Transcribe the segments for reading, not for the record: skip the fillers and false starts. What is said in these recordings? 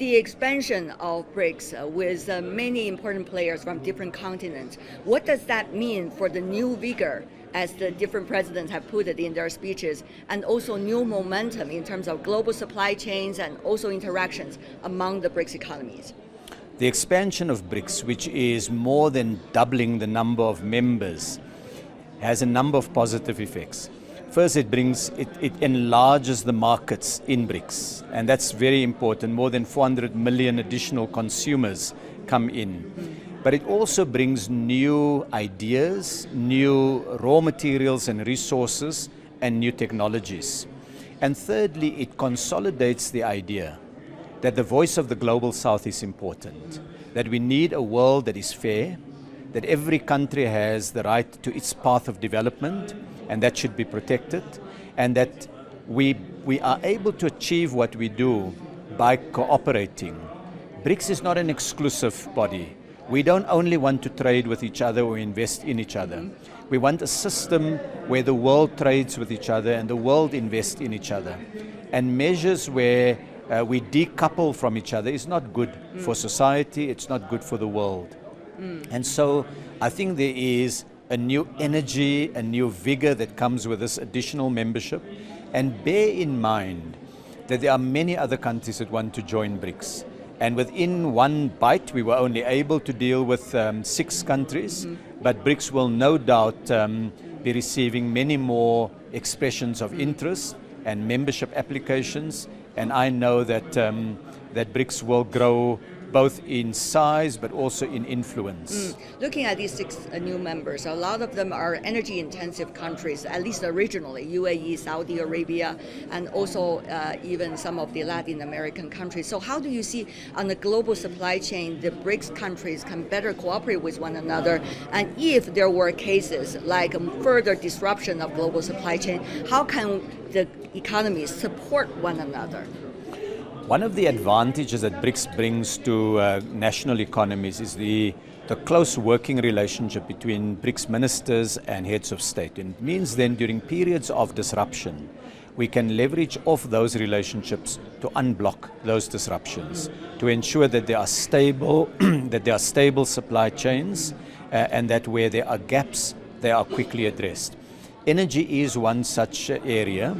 the expansion of BRICS with many important players from different continents, what does that mean for the new vigor, as the different presidents have put it in their speeches, and also new momentum in terms of global supply chains and also interactions among the BRICS economies? The expansion of BRICS, which is more than doubling the number of members, has a number of positive effects. First, it enlarges the markets in BRICS, and that's very important. More than 400 million additional consumers come in. But it also brings new ideas, new raw materials and resources, and new technologies. And thirdly, it consolidates the idea that the voice of the global south is important, that we need a world that is fair, that every country has the right to its path of development, and that should be protected, and that we are able to achieve what we do by cooperating. BRICS is not an exclusive body. We don't only want to trade with each other or invest in each other. We want a system where the world trades with each other and the world invests in each other. And measures where we decouple from each other is not good for society, it's not good for the world. And so I think there is a new energy, a new vigor that comes with this additional membership. And bear in mind that there are many other countries that want to join BRICS. And within one bite, we were only able to deal with 6 countries, but BRICS will no doubt be receiving many more expressions of interest and membership applications. And I know that, that BRICS will grow both in size but also in influence. Looking at these 6 new members, a lot of them are energy intensive countries, at least originally, UAE, Saudi Arabia, and also even some of the Latin American countries. So how do you see on the global supply chain, the BRICS countries can better cooperate with one another? And if there were cases like further disruption of global supply chain, how can the economies support one another? One of the advantages that BRICS brings to national economies is the close working relationship between BRICS ministers and heads of state. And it means then during periods of disruption, we can leverage off those relationships to unblock those disruptions, to ensure that there are stable, supply chains, and that where there are gaps, they are quickly addressed. Energy is one such area,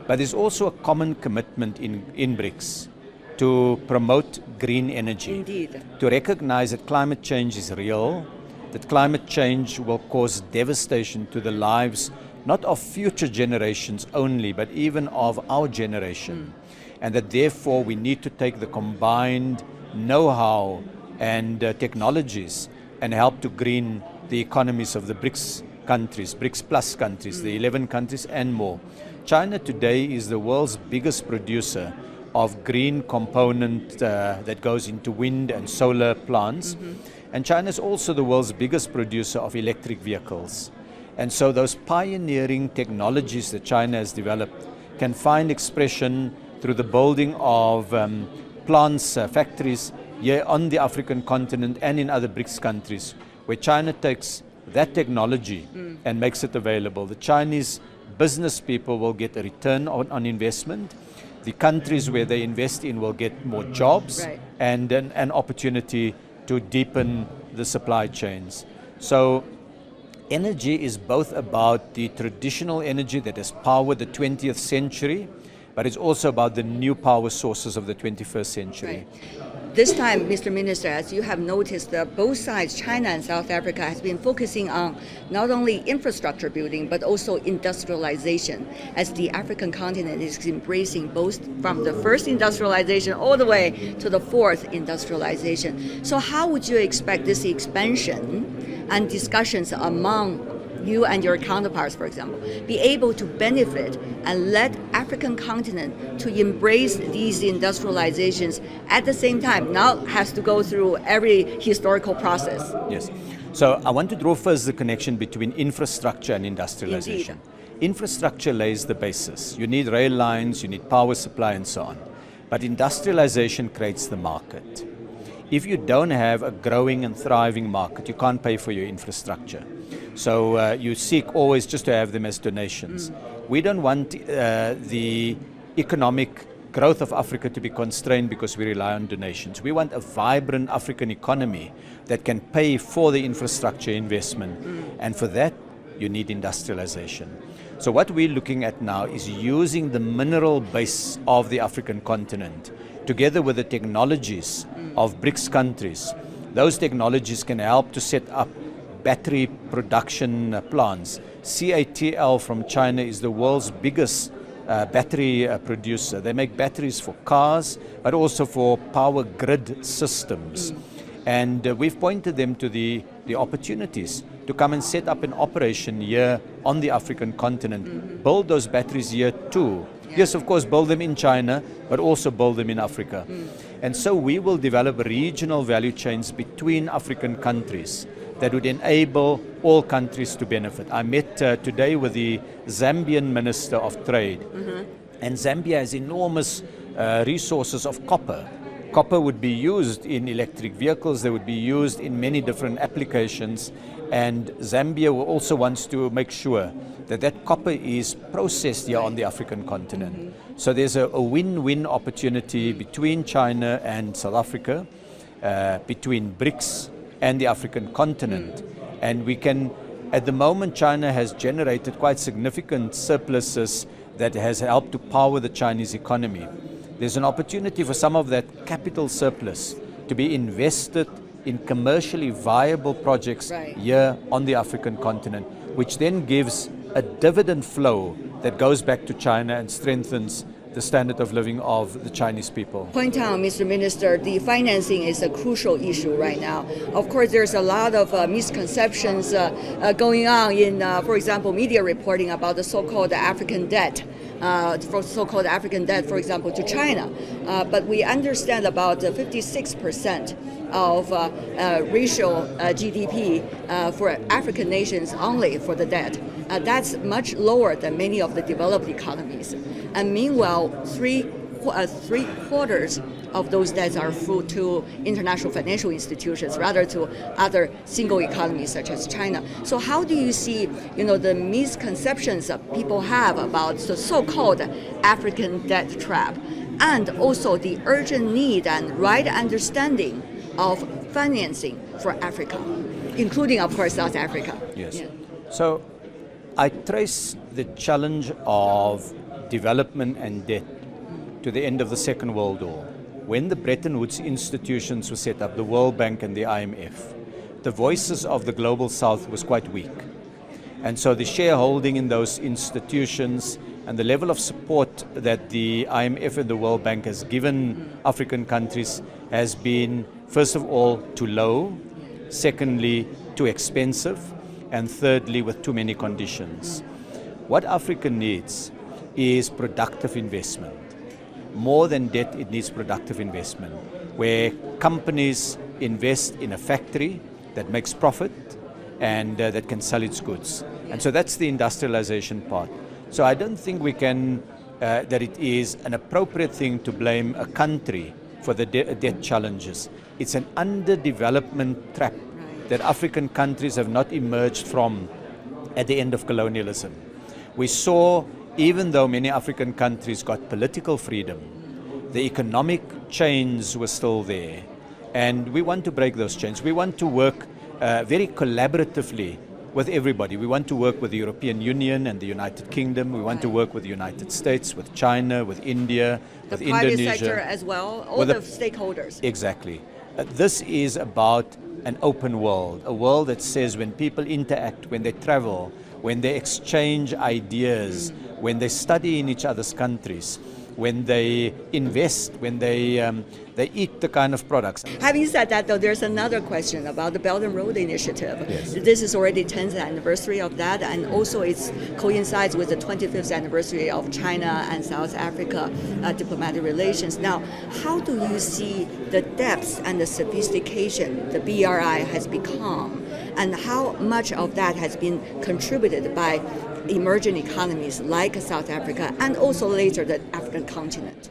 but there's also a common commitment in BRICS to promote green energy. Indeed. To recognize that climate change is real, that climate change will cause devastation to the lives not of future generations only, but even of our generation. And that therefore we need to take the combined know-how and technologies and help to green the economies of the BRICS countries, BRICS plus countries, the 11 countries and more. China today is the world's biggest producer of green component that goes into wind and solar plants. And China is also the world's biggest producer of electric vehicles. And so those pioneering technologies that China has developed can find expression through the building of plants, factories here on the African continent and in other BRICS countries, where China takes that technology and makes it available. The Chinese business people will get a return on investment. The countries where they invest in will get more jobs, right, and an opportunity to deepen the supply chains. So energy is both about the traditional energy that has powered the 20th century, but it's also about the new power sources of the 21st century. Right. This time, Mr. Minister, as you have noticed, both sides, China and South Africa, has been focusing on not only infrastructure building, but also industrialization, as the African continent is embracing both from the first industrialization all the way to the 4th industrialization. So how would you expect this expansion and discussions among you and your counterparts, for example, be able to benefit and let African continent to embrace these industrializations at the same time, now has to go through every historical process? Yes. So I want to draw first the connection between infrastructure and industrialization. Indeed. Infrastructure lays the basis. You need rail lines, you need power supply and so on. But industrialization creates the market. If you don't have a growing and thriving market, you can't pay for your infrastructure. So you seek always just to have them as donations. We don't want the economic growth of Africa to be constrained because we rely on donations. We want a vibrant African economy that can pay for the infrastructure investment. And for that, you need industrialization. So what we're looking at now is using the mineral base of the African continent together with the technologies of BRICS countries. Those technologies can help to set up battery production plants. CATL from China is the world's biggest battery producer. They make batteries for cars, but also for power grid systems. And we've pointed them to the opportunities to come and set up an operation here on the African continent, build those batteries here too. Yes, of course, build them in China, but also build them in Africa. And so we will develop regional value chains between African countries that would enable all countries to benefit. I met today with the Zambian Minister of Trade, and Zambia has enormous resources of copper. Copper would be used in electric vehicles, they would be used in many different applications, and Zambia also wants to make sure that that copper is processed here on the African continent. So there's a win-win opportunity between China and South Africa, between BRICS and the African continent. And we can, at the moment, China has generated quite significant surpluses that has helped to power the Chinese economy. There's an opportunity for some of that capital surplus to be invested in commercially viable projects here on the African continent, which then gives a dividend flow that goes back to China and strengthens the standard of living of the Chinese people. Point out, Mr. Minister, the financing is a crucial issue right now. Of course, there's a lot of misconceptions going on in, for example, media reporting about the so-called African debt. So-called African debt, for example, to China. But we understand about 56% of ratio GDP for African nations only for the debt. That's much lower than many of the developed economies. And meanwhile, three quarters of those debts are to international financial institutions rather to other single economies such as China. So how do you see, the misconceptions that people have about the so-called African debt trap, and also the urgent need and right understanding of financing for Africa, including, of course, South Africa? Yes. Yeah. So I trace the challenge of development and debt to the end of the Second World War. When the Bretton Woods institutions were set up, the World Bank and the IMF, the voices of the Global South was quite weak. And so the shareholding in those institutions and the level of support that the IMF and the World Bank has given African countries has been, first of all, too low, secondly, too expensive, and thirdly, with too many conditions. What Africa needs is productive investment. More than debt, it needs productive investment, where companies invest in a factory that makes profit and that can sell its goods. And so that's the industrialization part. So I don't think we can, that it is an appropriate thing to blame a country for the debt challenges. It's an underdevelopment trap that African countries have not emerged from at the end of colonialism. We saw, even though many African countries got political freedom, the economic chains were still there. And we want to break those chains. We want to work very collaboratively with everybody. We want to work with the European Union and the United Kingdom. We want to work with the United States, with China, with India, with Indonesia. The private sector as well, all the stakeholders. Exactly. This is about an open world, a world that says when people interact, when they travel, when they exchange ideas, when they study in each other's countries, when they invest, when they eat the kind of products. Having said that, though, there's another question about the Belt and Road Initiative. Yes. This is already 10th anniversary of that, and also it coincides with the 25th anniversary of China and South Africa diplomatic relations. Now, how do you see the depth and the sophistication the BRI has become, and how much of that has been contributed by emerging economies like South Africa and also later the African continent?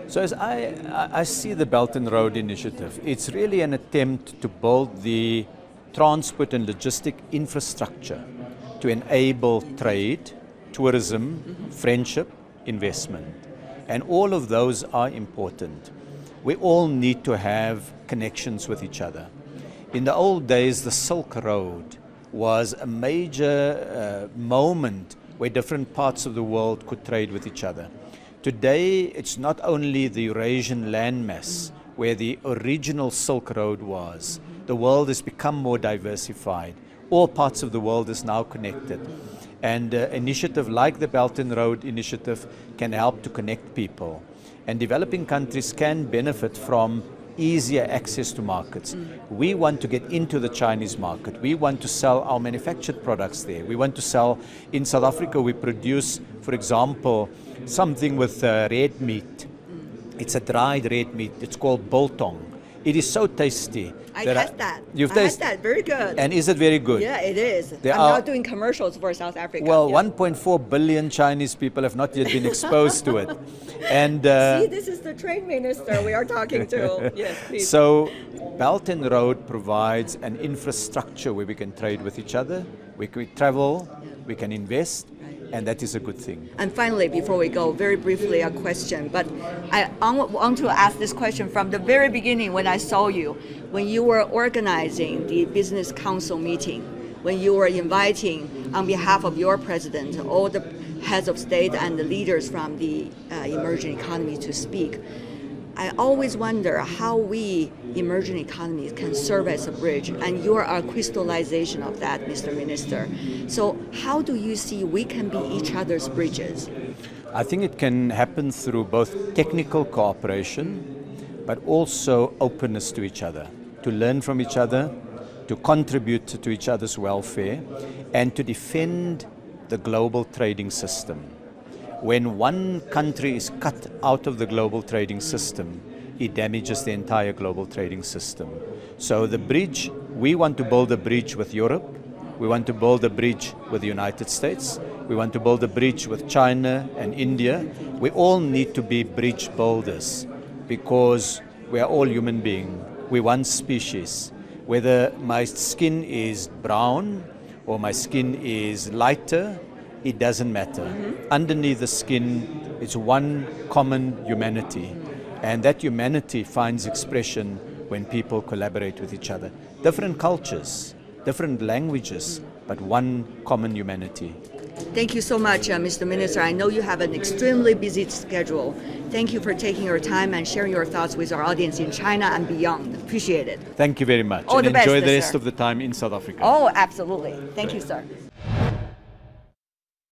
So as I see the Belt and Road Initiative, it's really an attempt to build the transport and logistic infrastructure to enable trade, tourism, friendship, investment. And all of those are important. We all need to have connections with each other. In the old days, the Silk Road was a major moment where different parts of the world could trade with each other. Today, it's not only the Eurasian landmass where the original Silk Road was. The world has become more diversified. All parts of the world is now connected. And an initiative like the Belt and Road Initiative can help to connect people. And developing countries can benefit from easier access to markets. We want to get into the Chinese market. We want to sell our manufactured products there. We want to sell, in South Africa we produce, for example, something with red meat. It's a dried red meat. It's called biltong. It is so tasty. I tasted that. You've tasted that. Very good. And is it very good? Yeah, it is. There I'm are, not doing commercials for South Africa. Well, yeah. 1.4 billion Chinese people have not yet been exposed to it. And see, this is the trade minister we are talking to. Yes, please. So, Belt and Road provides an infrastructure where we can trade with each other, we can travel, we can invest, and that is a good thing. And finally, before we go, very briefly a question, but I want to ask this question from the very beginning when I saw you, when you were organizing the business council meeting, when you were inviting on behalf of your president all the heads of state and the leaders from the emerging economy to speak. I always wonder how we emerging economies can serve as a bridge, and you are a crystallization of that, Mr. Minister. So how do you see we can be each other's bridges? I think it can happen through both technical cooperation, but also openness to each other, to learn from each other, to contribute to each other's welfare, and to defend the global trading system. When one country is cut out of the global trading system, it damages the entire global trading system. So the bridge, we want to build a bridge with Europe, we want to build a bridge with the United States, we want to build a bridge with China and India. We all need to be bridge builders because we are all human beings. We're one species. Whether my skin is brown or my skin is lighter, it doesn't matter. Underneath the skin, it's one common humanity. And that humanity finds expression when people collaborate with each other. Different cultures, different languages, but one common humanity. Thank you so much, Mr. Minister. I know you have an extremely busy schedule. Thank you for taking your time and sharing your thoughts with our audience in China and beyond. Appreciate it. Thank you very much. All and the best, enjoy the sir. rest of the time in South Africa. Oh, absolutely. Thank you, sir.